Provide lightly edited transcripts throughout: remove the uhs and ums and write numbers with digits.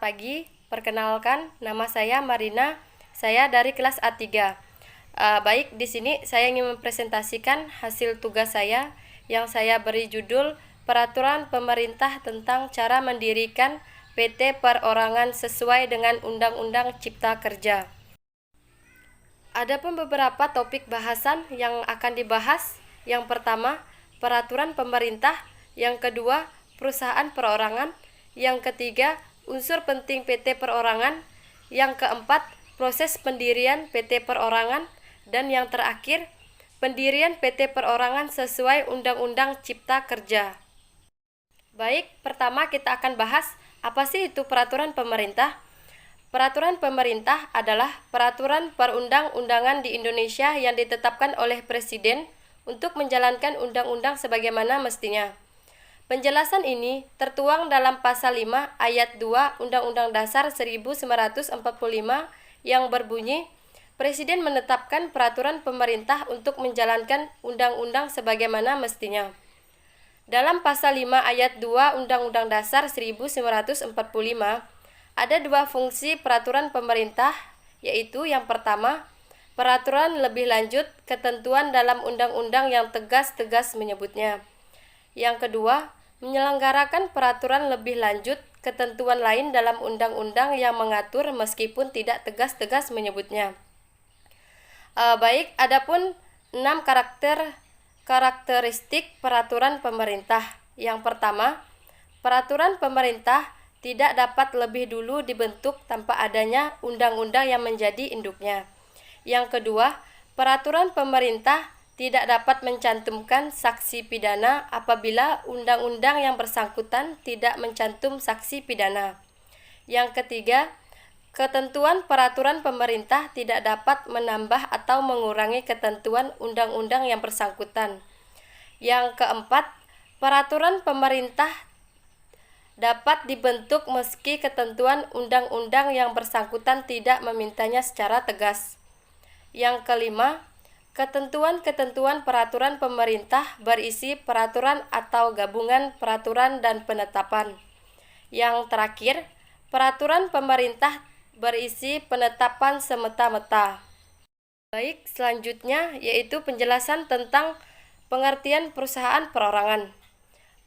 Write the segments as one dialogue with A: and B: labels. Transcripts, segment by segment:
A: pagi, perkenalkan nama saya Marina, saya dari kelas A3. Baik, di sini saya ingin mempresentasikan hasil tugas saya yang saya beri judul Peraturan Pemerintah tentang Cara Mendirikan PT Perorangan sesuai dengan Undang-Undang Cipta Kerja. Adapun beberapa topik bahasan yang akan dibahas. Yang pertama, peraturan pemerintah. Yang kedua, perusahaan perorangan. Yang ketiga, unsur penting PT Perorangan. Yang keempat, proses pendirian PT Perorangan. Dan yang terakhir, pendirian PT Perorangan sesuai Undang-Undang Cipta Kerja. Baik, pertama kita akan bahas apa sih itu peraturan pemerintah. Peraturan pemerintah adalah peraturan perundang-undangan di Indonesia yang ditetapkan oleh Presiden untuk menjalankan undang-undang sebagaimana mestinya. Penjelasan ini tertuang dalam Pasal 5 Ayat 2 Undang-Undang Dasar 1945 yang berbunyi, Presiden menetapkan peraturan pemerintah untuk menjalankan undang-undang sebagaimana mestinya. Dalam Pasal 5 Ayat 2 Undang-Undang Dasar 1945, ada dua fungsi peraturan pemerintah, yaitu yang pertama, peraturan lebih lanjut ketentuan dalam undang-undang yang tegas-tegas menyebutnya. Yang kedua, menyelenggarakan peraturan lebih lanjut ketentuan lain dalam undang-undang yang mengatur meskipun tidak tegas-tegas menyebutnya. Baik, adapun 6 karakteristik peraturan pemerintah. Yang pertama, peraturan pemerintah tidak dapat lebih dulu dibentuk tanpa adanya undang-undang yang menjadi induknya. Yang kedua, peraturan pemerintah tidak dapat mencantumkan saksi pidana apabila undang-undang yang bersangkutan tidak mencantum saksi pidana. Yang ketiga, ketentuan peraturan pemerintah tidak dapat menambah atau mengurangi ketentuan undang-undang yang bersangkutan. Yang keempat, peraturan pemerintah dapat dibentuk meski ketentuan undang-undang yang bersangkutan tidak memintanya secara tegas. Yang kelima, ketentuan-ketentuan peraturan pemerintah berisi peraturan atau gabungan peraturan dan penetapan. Yang terakhir, peraturan pemerintah berisi penetapan semeta-meta. Baik, selanjutnya yaitu penjelasan tentang pengertian perusahaan perorangan.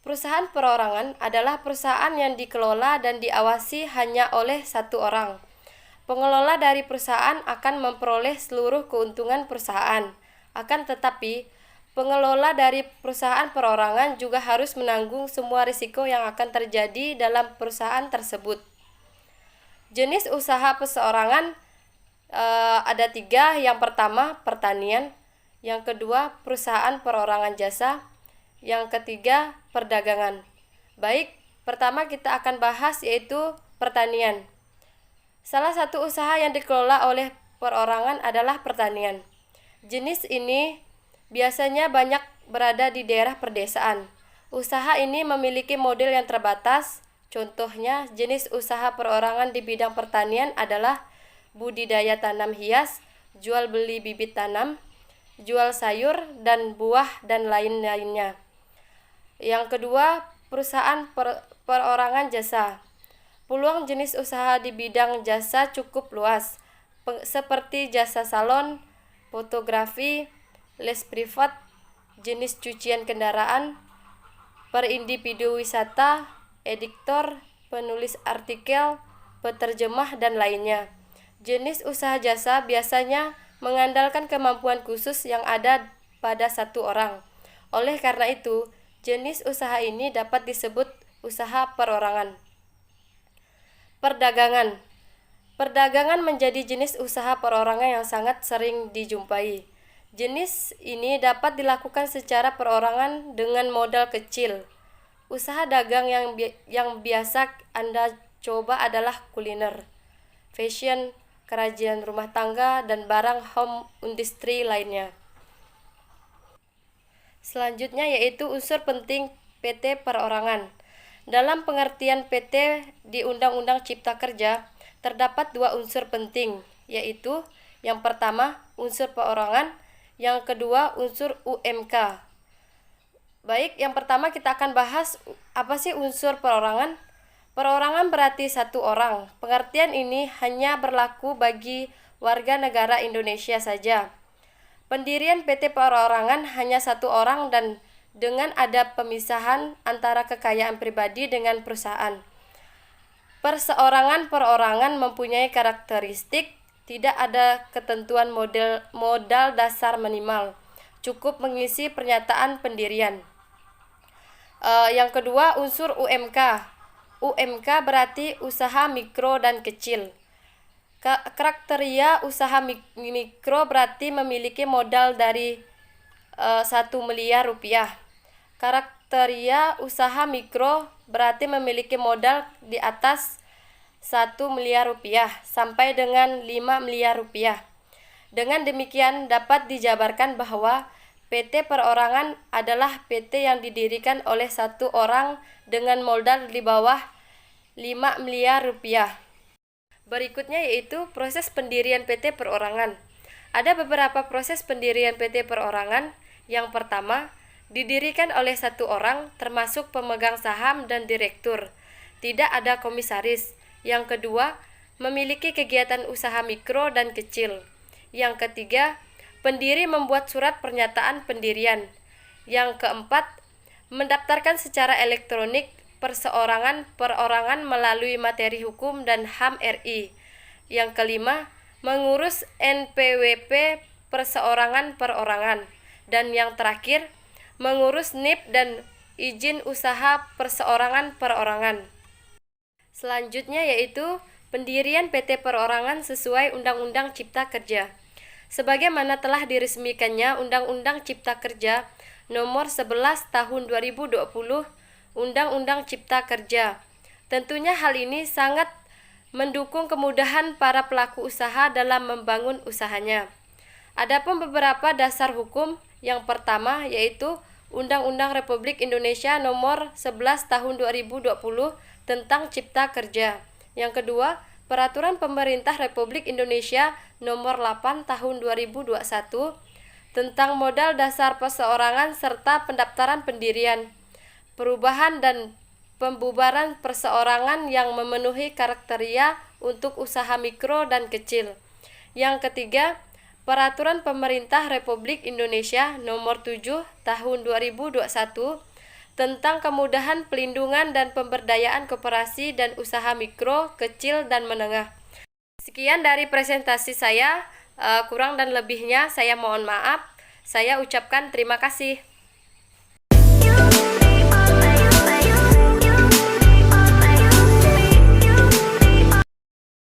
A: Perusahaan perorangan adalah perusahaan yang dikelola dan diawasi hanya oleh satu orang. Pengelola dari perusahaan akan memperoleh seluruh keuntungan perusahaan. Akan tetapi, pengelola dari perusahaan perorangan juga harus menanggung semua risiko yang akan terjadi dalam perusahaan tersebut. Jenis usaha perseorangan ada 3. Yang pertama, pertanian. Yang kedua, perusahaan perorangan jasa. Yang ketiga, perdagangan. Baik, pertama kita akan bahas yaitu pertanian. Salah satu usaha yang dikelola oleh perorangan adalah pertanian. Jenis ini biasanya banyak berada di daerah pedesaan. Usaha ini memiliki model yang terbatas. Contohnya, jenis usaha perorangan di bidang pertanian adalah budidaya tanam hias, jual beli bibit tanam, jual sayur dan buah dan lain-lainnya. Yang kedua, perusahaan perorangan jasa. Peluang jenis usaha di bidang jasa cukup luas, seperti jasa salon, fotografi, les privat, jenis cucian kendaraan, per individu wisata, editor, penulis artikel, peterjemah, dan lainnya. Jenis usaha jasa biasanya mengandalkan kemampuan khusus yang ada pada satu orang. Oleh karena itu, jenis usaha ini dapat disebut usaha perorangan. Perdagangan. Perdagangan menjadi jenis usaha perorangan yang sangat sering dijumpai. Jenis ini dapat dilakukan secara perorangan dengan modal kecil. Usaha dagang yang biasa Anda coba adalah kuliner, fashion, kerajinan rumah tangga, dan barang home industry lainnya. Selanjutnya yaitu unsur penting PT Perorangan. Dalam pengertian PT di Undang-Undang Cipta Kerja, terdapat 2 unsur penting, yaitu yang pertama unsur perorangan, yang kedua unsur UMK. Baik, yang pertama kita akan bahas apa sih unsur perorangan. Perorangan berarti satu orang. Pengertian ini hanya berlaku bagi warga negara Indonesia saja. Pendirian PT perorangan hanya satu orang dan dengan ada pemisahan antara kekayaan pribadi dengan perusahaan. Perseorangan-perorangan mempunyai karakteristik, tidak ada ketentuan modal dasar minimal, cukup mengisi pernyataan pendirian. Yang kedua, unsur UMK. UMK berarti usaha mikro dan kecil. Kriteria usaha mikro berarti memiliki modal dari 1 miliar rupiah. Kriteria usaha mikro berarti memiliki modal di atas 1 miliar rupiah sampai dengan 5 miliar rupiah. Dengan demikian dapat dijabarkan bahwa PT perorangan adalah PT yang didirikan oleh satu orang dengan modal di bawah 5 miliar rupiah. Berikutnya yaitu proses pendirian PT perorangan. Ada beberapa proses pendirian PT perorangan. Yang pertama, didirikan oleh satu orang termasuk pemegang saham dan direktur. Tidak ada komisaris. Yang kedua, memiliki kegiatan usaha mikro dan kecil. Yang ketiga, pendiri membuat surat pernyataan pendirian. Yang keempat, mendaftarkan secara elektronik perorangan melalui materi hukum dan HAM RI. Yang kelima, mengurus NPWP perorangan. Dan yang terakhir, mengurus NIP dan izin usaha perorangan. Selanjutnya yaitu pendirian PT perorangan sesuai Undang-Undang Cipta Kerja. Sebagaimana telah diresmikannya Undang-Undang Cipta Kerja Nomor 11 Tahun 2020, Undang-Undang Cipta Kerja. Tentunya hal ini sangat mendukung kemudahan para pelaku usaha dalam membangun usahanya. Adapun beberapa dasar hukum, yang pertama yaitu Undang-Undang Republik Indonesia Nomor 11 Tahun 2020 tentang Cipta Kerja. Yang kedua, Peraturan Pemerintah Republik Indonesia Nomor 8 Tahun 2021 tentang modal dasar perseorangan serta pendaftaran pendirian, perubahan dan pembubaran perseorangan yang memenuhi kriteria untuk usaha mikro dan kecil. Yang ketiga, Peraturan Pemerintah Republik Indonesia Nomor 7 Tahun 2021 tentang kemudahan pelindungan dan pemberdayaan koperasi dan usaha mikro, kecil, dan menengah. Sekian dari presentasi saya, kurang dan lebihnya saya mohon maaf. Saya ucapkan terima kasih.